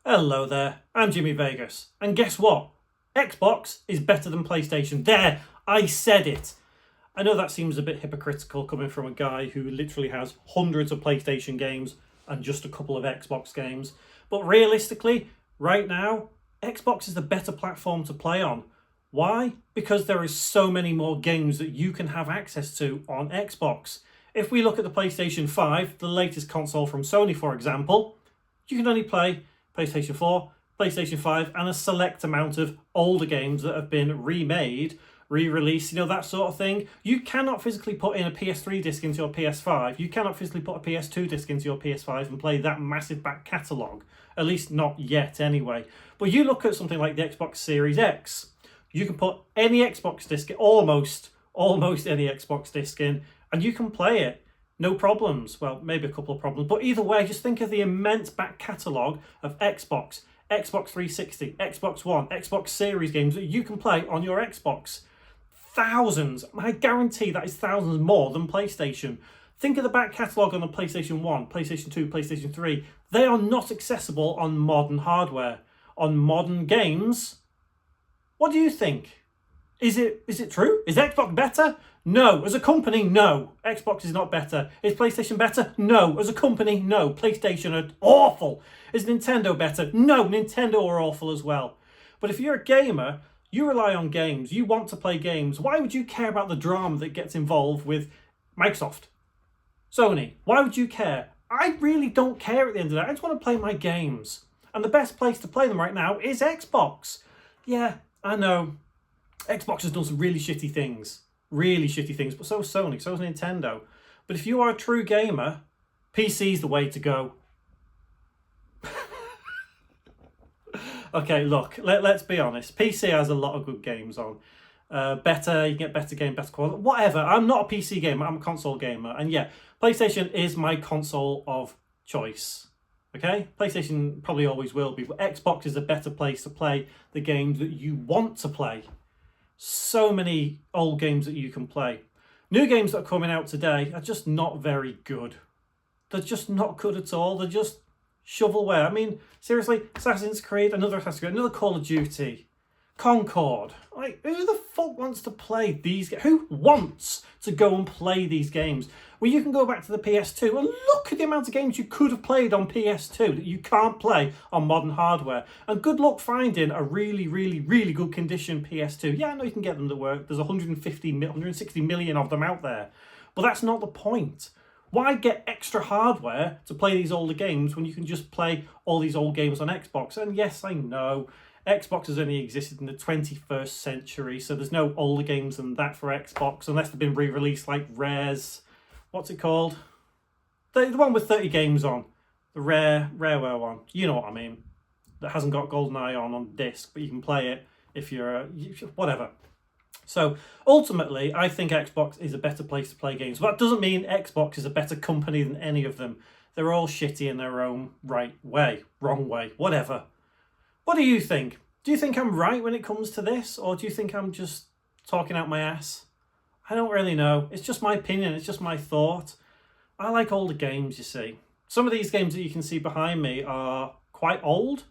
Hello there, I'm Jimmy Vegas, and guess what? Xbox is better than PlayStation. There, I said it. I know that seems a bit hypocritical coming from a guy who literally has hundreds of PlayStation games and just a couple of Xbox games, but realistically, right now, Xbox is the better platform to play on. Why? Because there is so many more games that you can have access to on Xbox. If we look at the PlayStation 5, the latest console from Sony, for example, you can only play PlayStation 4, PlayStation 5, and a select amount of older games that have been remade, re-released, that sort of thing. You cannot physically put in a PS3 disc into your PS5. You cannot physically put a PS2 disc into your PS5 and play that massive back catalogue. At least not yet, anyway. But you look at something like the Xbox Series X. You can put any Xbox disc, almost any Xbox disc in, and you can play it. No problems. Well, maybe a couple of problems. But either way, just think of the immense back catalogue of Xbox 360, Xbox One, Xbox Series games that you can play on your Xbox. Thousands. I guarantee that is thousands more than PlayStation. Think of the back catalogue on the PlayStation 1, PlayStation 2, PlayStation 3. They are not accessible on modern hardware. On modern games, what do you think? Is it true? Is Xbox better? No. As a company, no. Xbox is not better. Is PlayStation better? No. As a company, no. PlayStation are awful. Is Nintendo better? No. Nintendo are awful as well. But if you're a gamer, you rely on games. You want to play games. Why would you care about the drama that gets involved with Microsoft? Sony? Why would you care? I really don't care at the end of the day. I just want to play my games. And the best place to play them right now is Xbox. Yeah, I know. Xbox has done some really shitty things, but so has Sony, so has Nintendo. But if you are a true gamer, PC's the way to go. Okay, look, let's be honest. PC has a lot of good games on. You can get better game, better quality, whatever. I'm not a PC gamer, I'm a console gamer. And yeah, PlayStation is my console of choice. Okay? PlayStation probably always will be, but Xbox is a better place to play the games that you want to play. So many old games that you can play. New games that are coming out today are just not very good. They're just not good at all. They're just shovelware. I mean, seriously, Assassin's Creed, another Call of Duty, Concord. Like, who the fuck wants to play these games? Who wants to go and play these games? Well, you can go back to the PS2 and look at the amount of games you could have played on PS2 that you can't play on modern hardware. And good luck finding a really, really, really good condition PS2. Yeah, I know you can get them to work. There's 160 million of them out there. But that's not the point. Why get extra hardware to play these older games when you can just play all these old games on Xbox? And yes, I know Xbox has only existed in the 21st century, so there's no older games than that for Xbox, unless they've been re-released like Rare's, what's it called? The one with 30 games on. The Rareware one. You know what I mean. That hasn't got GoldenEye on disc, but you can play it if you're whatever. So ultimately, I think Xbox is a better place to play games. But that doesn't mean Xbox is a better company than any of them. They're all shitty in their own right way, wrong way, whatever. What do you think? Do you think I'm right when it comes to this? Or do you think I'm just talking out my ass? I don't really know. It's just my opinion. It's just my thought. I like older games, you see. Some of these games that you can see behind me are quite old.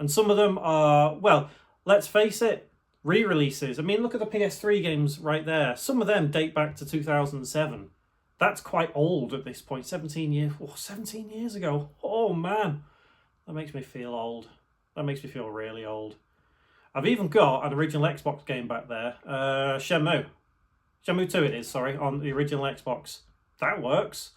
And some of them are, well, let's face it, re-releases. I mean, look at the PS3 games right there. Some of them date back to 2007. That's quite old at this point. 17 years ago. Oh, man. That makes me feel old. That makes me feel really old. I've even got an original Xbox game back there. Shenmue 2 it is, sorry, on the original Xbox. That works.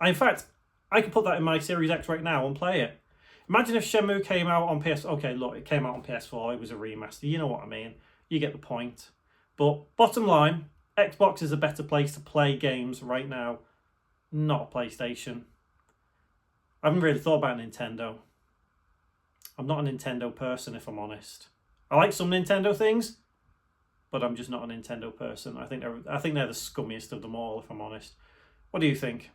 In fact, I could put that in my Series X right now and play it. Imagine if Shenmue came out on PS... Okay, look, it came out on PS4. It was a remaster. You know what I mean. You get the point. But bottom line, Xbox is a better place to play games right now. Not a PlayStation. I haven't really thought about Nintendo. I'm not a Nintendo person, if I'm honest. I like some Nintendo things, but I'm just not a Nintendo person. I think they're the scummiest of them all, if I'm honest. What do you think?